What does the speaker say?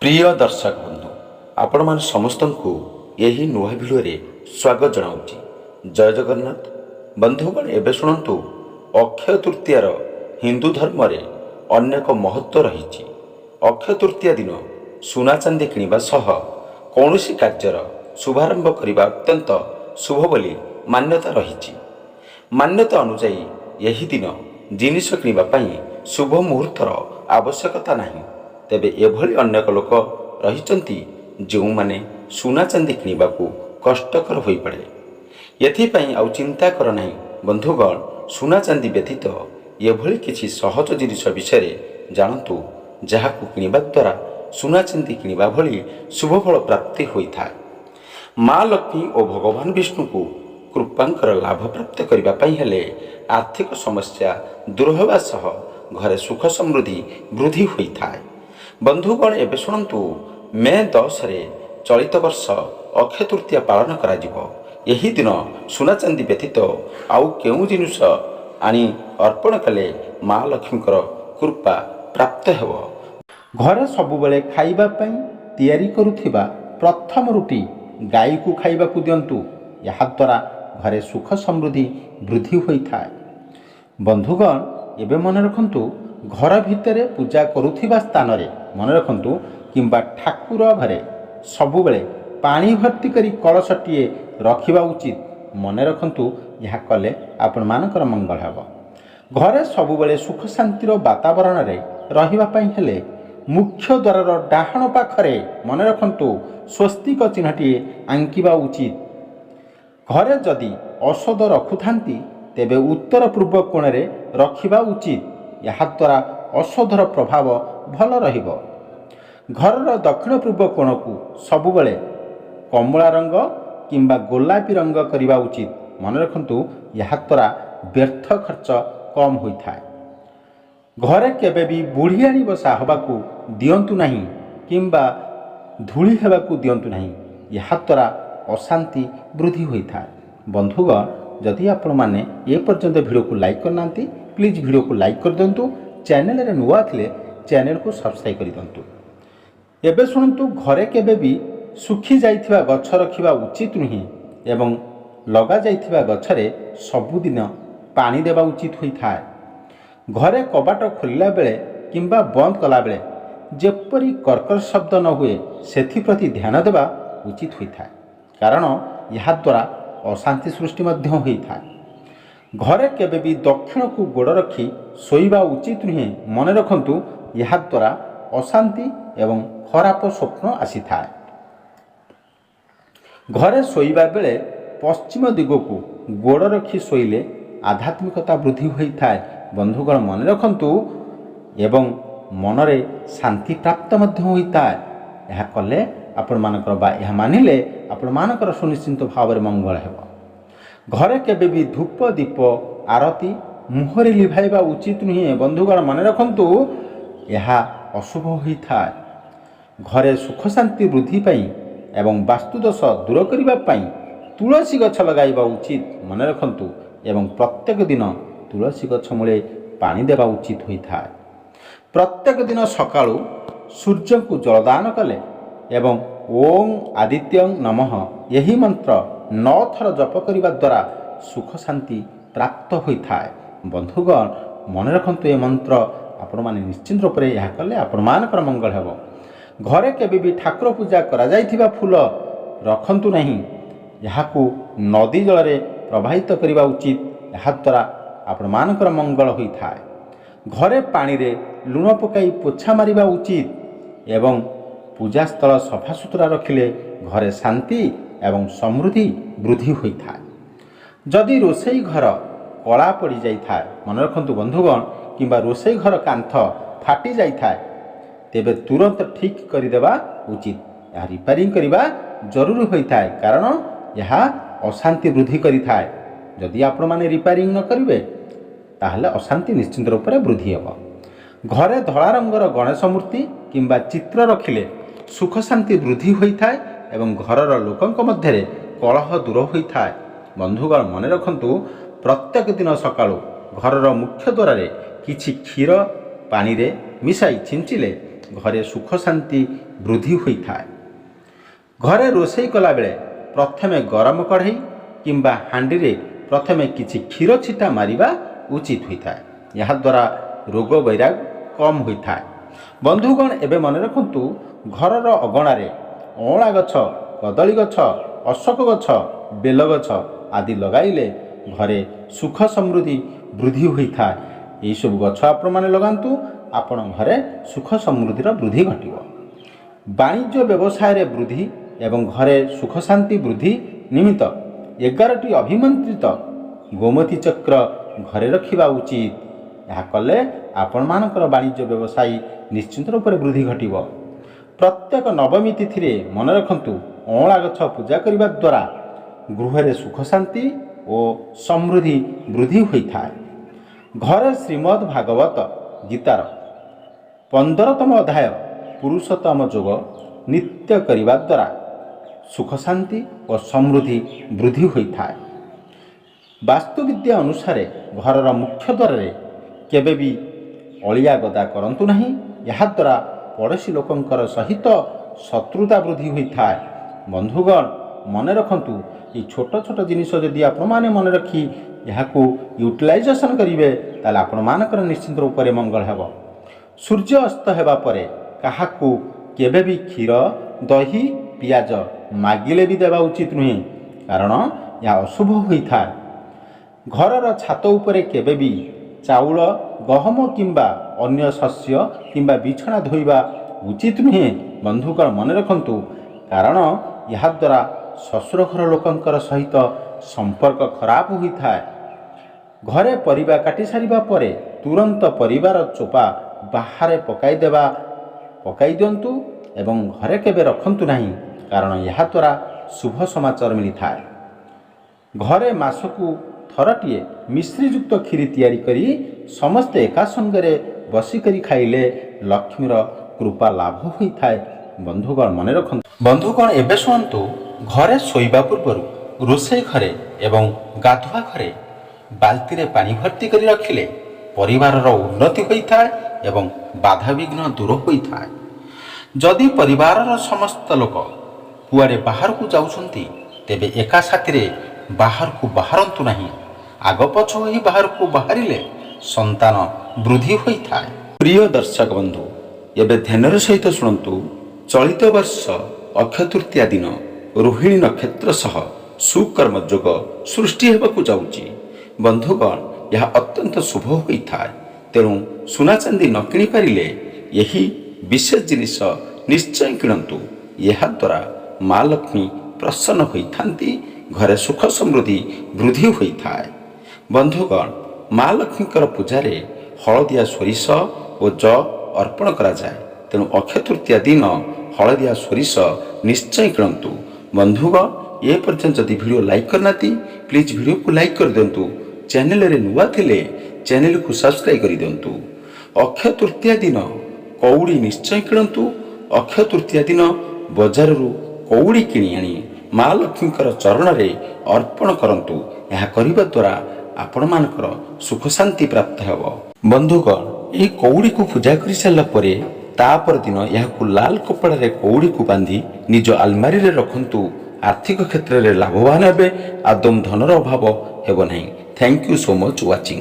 प्रिय दर्शक बंधु आपण मान समस्त को यही नुआ भिडियो स्वागत जनाऊँगी। जय जगन्नाथ। बंधुगण एवं शुणु अक्षय तृतीयार हिंदू धर्म रे अनेक महत्व रही। अक्षय तृतीया दिन सुना चांदी किणवा सह कौनसी कार्यर शुभारंभ करने अत्यंत शुभ बोली मान्यता रही। मान्यता अनुजाई यही दिन जिनिष किणवाई शुभ मुहूर्तर आवश्यकता नहीं। तेबे एभली अनेक लोक रही जो माने सुना चांदी किणवा को कष्टकर हो पड़े। एथिपाई आउ चिंता कर नहीं बंधुगण। सुना चांदी व्यतीत एभली किछि सहज जिनिष विषय जानतु जहाकु किणवा द्वारा सुना चांदी किणवा भली शुभफल प्राप्ति होइथाय। माँ लक्ष्मी और भगवान विष्णु को कृपांकर लाभ प्राप्त करने हेले आर्थिक समस्या दूर होगा सह घरे सुख समृद्धि वृद्धि होइथाय। बंधुगण एवं शुणु मे 10 रे चलित वर्ष अक्षय तृतीया पालन करा जिवो। यही दिन सुना चांदी व्यतीत आउ केउ जिनिष आनी अर्पण कले माँ लक्ष्मीकर कृपा प्राप्त हेबो। घरे सबुबले खाइबा पई तैयारी करुथिबा प्रथम रुटी गाई को खाइबा को दियंतु। या द्वारा घरे सुख समृद्धि वृद्धि होइथाय। बंधुगण एबे मन रखंतु घर भितरे पूजा करुथिबा स्थान रे मन रखंतु किंबा ठाकुर घरे सबुबले पानी भर्ती करी कलशटीए रखिबा उचित। मन रखंतु यह कले आपण मानकर मंगल हेबो। घरे सबुबले सुख शांतिर वातावरण रे रहिबा पई हेले मुख्य द्वार डाहाण पाखरे मन रखंतु स्वस्तिक चिन्हटीए आंकिबा उचित। घरे जदि औषध रखुथांती तेबे उत्तर पूर्व कोण रे रखिबा उचित। यह द्वारा औषधर प्रभाव भल रहिबो। घरर दक्षिण पूर्व कोण को सबुबले कमला रंग किंबा गोलापी रंग करिबा उचित। मन रखंतु यह द्वारा व्यर्थ खर्च कम होइथाय। घरे केबे भी बुढ़ियाणी बसा हबाकू दियंतु नहीं किंबा धूली हेबाकू दियंतु नहीं। यह द्वारा अशांति वृद्धि होइथाय। बंधुगण जदि आपण माने ए पर्यंत वीडियो को लाइक करना प्लीज वीडियो को लाइक कर दिंतु। चैनल रे नुआ थिले चैनल को सब्सक्राइब कर दिंतु। एबे शुणु घरे केबे भी सुखी जाइथिबा गछ रखिबा उचित नुहे एवं लगा जाइथिबा गछरे सबुदिन पानी देबा उचित होइथाय। घरे कबाट खोलिला बेले किंबा बंद कला बेले जेपरी कर्कश शब्द न हुए सेथि प्रति ध्यान देबा उचित होइथाय। कारण यह द्वारा अशांति सृष्टि मध्य होइथाय। घरे केबे भी दक्षिण को गोड़ रखी शोइबा उचित नुहे। मन रखंतु यह द्वारा अशांति एवं खराब स्वप्न आसी थाए। घरे शोइबा बेले पश्चिम दिग को गोड़ रखी शोइले आध्यात्मिकता वृद्धि होइथाय। बंधुगण मन रखंतु एवं मनरे शांति प्राप्त मध्य होइथाय। यह कले आपण मानकर बा यह मानिले आपण मानकर सुनिश्चित भाव में मंगल हेबो। घरे केबे भी धूप दीप आरती मुहरे लिभाइबा उचित नुहे। बंधुगण मन रखंतु यह अशुभ होइथाय। घरे सुख शांति वृद्धि पाई एवं वास्तुदोष दूर करिबा पाई तुलसी गछ लगाइबा उचित। मन रखंतु एवं प्रत्येक दिन तुलसी गछ मूले पानी देबा उचित होइथाय। प्रत्येक दिन सकाळु सूर्य को जलदान कले एवं ओम आदित्यं नमः यही मंत्र 9 थर जप करिबा द्वारा सुख शांति प्राप्त होइथाय। बंधुगण मन रखंतु ए मंत्र आपण माने निश्चित रूप से यह कले आपण मानकर मंगल हेबो। घरे केबे भी ठाकुर पूजा करा जाइथिबा फूल रखंतु नहीं। यहाकू नदी जल रे प्रवाहित करिबा उचित। यह द्वारा आपण मानकर मंगल होइथाय। घरे पानी रे लुण पकाई पोछा मारिबा उचित एवं पूजा स्थल सफा सुतरा रखिले घरे शांति एवं समृद्धि वृद्धि होइथाय। जदि रोसई घर कला पड़ी जाइथाय मन रखंतु बंधुगण किंबा रोसई घर कांथ फाटी जाइथाय तेबे तुरंत ठीक करिदेबा उचित। यह रिपेयरिंग करिबा जरूरी होइथाय। कारण यह अशांति वृद्धि करिथाय। जदि आपण माने रिपेयरिंग न करिवे ताहले अशांति निश्चित रूप से वृद्धि हेबो। घरे धला रंगर गणेश मूर्ति किंबा चित्र रखिले सुख शांति वृद्धि होइथाय एवं घरर लोकंक मध्यरे कलह दूर होइथाय। बंधुगण मन रखंतु प्रत्येक दिन सकाळु घरर मुख्य द्वार रे किछि क्षीर पानी रे मिसाई छिंचिले ଘରେ ସୁଖ ଶାନ୍ତି ବୃଦ୍ଧି ହୋଇଥାଏ। ଘରେ ରୋଷେଇ କଲାବେଳେ ପ୍ରଥମେ ଗରମ କଢ଼େଇ କିମ୍ବା ହାଣ୍ଡିରେ ପ୍ରଥମେ କିଛି କ୍ଷୀର ଛିଟା ମାରିବା ଉଚିତ ହୋଇଥାଏ। ଏହାଦ୍ୱାରା ରୋଗ ବୈରାଗ କମ୍ ହୋଇଥାଏ। ବନ୍ଧୁଗଣ, ଏବେ ମନେ ରଖନ୍ତୁ, ଘରର ଅଗଣାରେ ଅଁଳା ଗଛ, କଦଳୀ ଗଛ, ଅଶୋକ ଗଛ, ବେଲ ଗଛ ଆଦି ଲଗାଇଲେ ଘରେ ସୁଖ ସମୃଦ୍ଧି ବୃଦ୍ଧି ହୋଇଥାଏ। ଏହିସବୁ ଗଛ ଆପଣମାନେ ଲଗାନ୍ତୁ, ଆପଣ ଘରେ ସୁଖ ସମୃଦ୍ଧିର ବୃଦ୍ଧି ଘଟିବ। ବାଣିଜ୍ୟ ବ୍ୟବସାୟରେ ବୃଦ୍ଧି ଏବଂ ଘରେ ସୁଖ ଶାନ୍ତି ବୃଦ୍ଧି ନିମିତ୍ତ 11ଟି ଅଭିମନ୍ତ୍ରିତ ଗୋମତୀ ଚକ୍ର ଘରେ ରଖିବା ଉଚିତ। ଏହା କଲେ ଆପଣମାନଙ୍କର ବାଣିଜ୍ୟ ବ୍ୟବସାୟ ନିଶ୍ଚିନ୍ତ ରୂପରେ ବୃଦ୍ଧି ଘଟିବ। ପ୍ରତ୍ୟେକ ନବମୀ ତିଥିରେ ମନେ ରଖନ୍ତୁ, ଅଁଳା ଗଛ ପୂଜା କରିବା ଦ୍ୱାରା ଗୃହରେ ସୁଖ ଶାନ୍ତି ଓ ସମୃଦ୍ଧି ବୃଦ୍ଧି ହୋଇଥାଏ। ଘରେ ଶ୍ରୀମଦ୍ ଭାଗବତ ଗୀତାର 15ତମ ଅଧ୍ୟାୟ ପୁରୁଷୋତ୍ତମ ଯୋଗ ନିତ୍ୟ କରିବା ଦ୍ୱାରା ସୁଖ ଶାନ୍ତି ଓ ସମୃଦ୍ଧି ବୃଦ୍ଧି ହୋଇଥାଏ। ବାସ୍ତୁବିଦ୍ୟା ଅନୁସାରେ ଘରର ମୁଖ୍ୟ ଦ୍ୱାରରେ କେବେ ବି ଅଳିଆ ଗଦା କରନ୍ତୁ ନାହିଁ। ଏହାଦ୍ୱାରା ପଡ଼ୋଶୀ ଲୋକଙ୍କର ସହିତ ଶତ୍ରୁତା ବୃଦ୍ଧି ହୋଇଥାଏ। ବନ୍ଧୁଗଣ, ମନେ ରଖନ୍ତୁ, এই ଛୋଟ ଛୋଟ ଜିନିଷ ଯଦି ଆପଣମାନେ ମନେ ରଖି ଏହାକୁ ୟୁଟିଲାଇଜେସନ୍ କରିବେ, ତାହେଲେ ଆପଣମାନଙ୍କର ନିଶ୍ଚିନ୍ତ ରୂପରେ ମଙ୍ଗଳ ହେବ। ସୂର୍ଯ୍ୟ ଅସ୍ତ ହେବା ପରେ କାହାକୁ କେବେ ବି କ୍ଷୀର, ଦହି, ପିଆଜ ମାଗିଲେ ବି ଦେବା ଉଚିତ ନୁହେଁ, କାରଣ ଏହା ଅଶୁଭ ହୋଇଥାଏ। ଘରର ଛାତ ଉପରେ କେବେ ବି ଚାଉଳ, ଗହମ କିମ୍ବା ଅନ୍ୟ ଶସ୍ୟ କିମ୍ବା ବିଛଣା ଧୋଇବା ଉଚିତ ନୁହେଁ। ବନ୍ଧୁଗଣ, ମନେ ରଖନ୍ତୁ, କାରଣ ଏହାଦ୍ୱାରା ଶ୍ୱଶୁର ଘର ଲୋକଙ୍କର ସହିତ ସମ୍ପର୍କ ଖରାପ ହୋଇଥାଏ। ଘରେ ପରିବା କାଟି ସାରିବା ପରେ ତୁରନ୍ତ ପରିବାର ଚୋପା ବାହାରେ ପକାଇ ଦିଅନ୍ତୁ ଏବଂ ଘରେ କେବେ ରଖନ୍ତୁ ନାହିଁ, କାରଣ ଏହାଦ୍ୱାରା ଶୁଭ ସମାଚାର ମିଳିଥାଏ। ଘରେ ମାସକୁ ଥରଟିଏ ମିଶ୍ରିଯୁକ୍ତ କ୍ଷୀରି ତିଆରି କରି ସମସ୍ତେ ଏକା ସଙ୍ଗରେ ବସିକରି ଖାଇଲେ ଲକ୍ଷ୍ମୀର କୃପା ଲାଭ ହୋଇଥାଏ। ବନ୍ଧୁଗଣ, ମନେ ରଖନ୍ତୁ। ବନ୍ଧୁଗଣ, ଏବେ ଶୁଣନ୍ତୁ, ଘରେ ଶୋଇବା ପୂର୍ବରୁ ରୋଷେଇ ଘରେ ଏବଂ ଗାଧୁଆ ଘରେ ବାଲ୍ଟିରେ ପାଣି ଭର୍ତ୍ତି କରି ରଖିଲେ ପରିବାରର ଉନ୍ନତି ହୋଇଥାଏ ଏବଂ ବାଧାବିଘ୍ନ ଦୂର ହୋଇଥାଏ। ଯଦି ପରିବାରର ସମସ୍ତ ଲୋକ କୁଆଡ଼େ ବାହାରକୁ ଯାଉଛନ୍ତି, ତେବେ ଏକା ସାଥିରେ ବାହାରକୁ ବାହାରନ୍ତୁ ନାହିଁ। ଆଗପଛ ହୋଇ ବାହାରକୁ ବାହାରିଲେ ସନ୍ତାନ ବୃଦ୍ଧି ହୋଇଥାଏ। ପ୍ରିୟ ଦର୍ଶକ ବନ୍ଧୁ, ଏବେ ଧ୍ୟାନର ସହିତ ଶୁଣନ୍ତୁ। ଚଳିତ ବର୍ଷ ଅକ୍ଷୟ ତୃତୀୟା ଦିନ ରୋହିଣୀ ନକ୍ଷତ୍ର ସହ ସୁକର୍ମ ଯୋଗ ସୃଷ୍ଟି ହେବାକୁ ଯାଉଛି। ବନ୍ଧୁଗଣ, ଏହା ଅତ୍ୟନ୍ତ ଶୁଭ ହୋଇଥାଏ। ତେଣୁ ସୁନା ଚାନ୍ଦି ନ କିଣିପାରିଲେ ଏହି ବିଶେଷ ଜିନିଷ ନିଶ୍ଚୟ କିଣନ୍ତୁ। ଏହାଦ୍ୱାରା ମା ଲକ୍ଷ୍ମୀ ପ୍ରସନ୍ନ ହୋଇଥାନ୍ତି, ଘରେ ସୁଖ ସମୃଦ୍ଧି ବୃଦ୍ଧି ହୋଇଥାଏ। ବନ୍ଧୁଗଣ, ମା ଲକ୍ଷ୍ମୀଙ୍କର ପୂଜାରେ ହଳଦିଆ ସୋରିଷ ଓ ଯଅ ଅର୍ପଣ କରାଯାଏ। ତେଣୁ ଅକ୍ଷୟ ତୃତୀୟା ଦିନ ହଳଦିଆ ସୋରିଷ ନିଶ୍ଚୟ କିଣନ୍ତୁ। ବନ୍ଧୁଗଣ, ଏ ପର୍ଯ୍ୟନ୍ତ ଯଦି ଭିଡ଼ିଓ ଲାଇକ୍ କରିନାହାନ୍ତି, ପ୍ଲିଜ୍ ଭିଡ଼ିଓକୁ ଲାଇକ୍ କରିଦିଅନ୍ତୁ। ଚ୍ୟାନେଲରେ ନୂଆ ଥିଲେ ଚ୍ୟାନେଲକୁ ସବସ୍କ୍ରାଇବ୍ କରିଦିଅନ୍ତୁ। ଅକ୍ଷୟ ତୃତୀୟା ଦିନ କଉଡ଼ି ନିଶ୍ଚୟ କିଣନ୍ତୁ। ଅକ୍ଷୟ ତୃତୀୟା ଦିନ ବଜାରରୁ କଉଡ଼ି କିଣି ଆଣି ମା ଲକ୍ଷ୍ମୀଙ୍କର ଚରଣରେ ଅର୍ପଣ କରନ୍ତୁ। ଏହା କରିବା ଦ୍ୱାରା ଆପଣମାନଙ୍କର ସୁଖ ଶାନ୍ତି ପ୍ରାପ୍ତ ହେବ। ବନ୍ଧୁଗଣ, ଏହି କଉଡ଼ିକୁ ପୂଜା କରିସାରିଲା ପରେ ତାପର ଦିନ ଏହାକୁ ଲାଲ କପଡ଼ାରେ କଉଡ଼ିକୁ ବାନ୍ଧି ନିଜ ଆଲମାରିରେ ରଖନ୍ତୁ। ଆର୍ଥିକ କ୍ଷେତ୍ରରେ ଲାଭବାନ ହେବେ। ଆଦୌ ଧନର ଅଭାବ ହେବ ନାହିଁ। Thank you so much watching.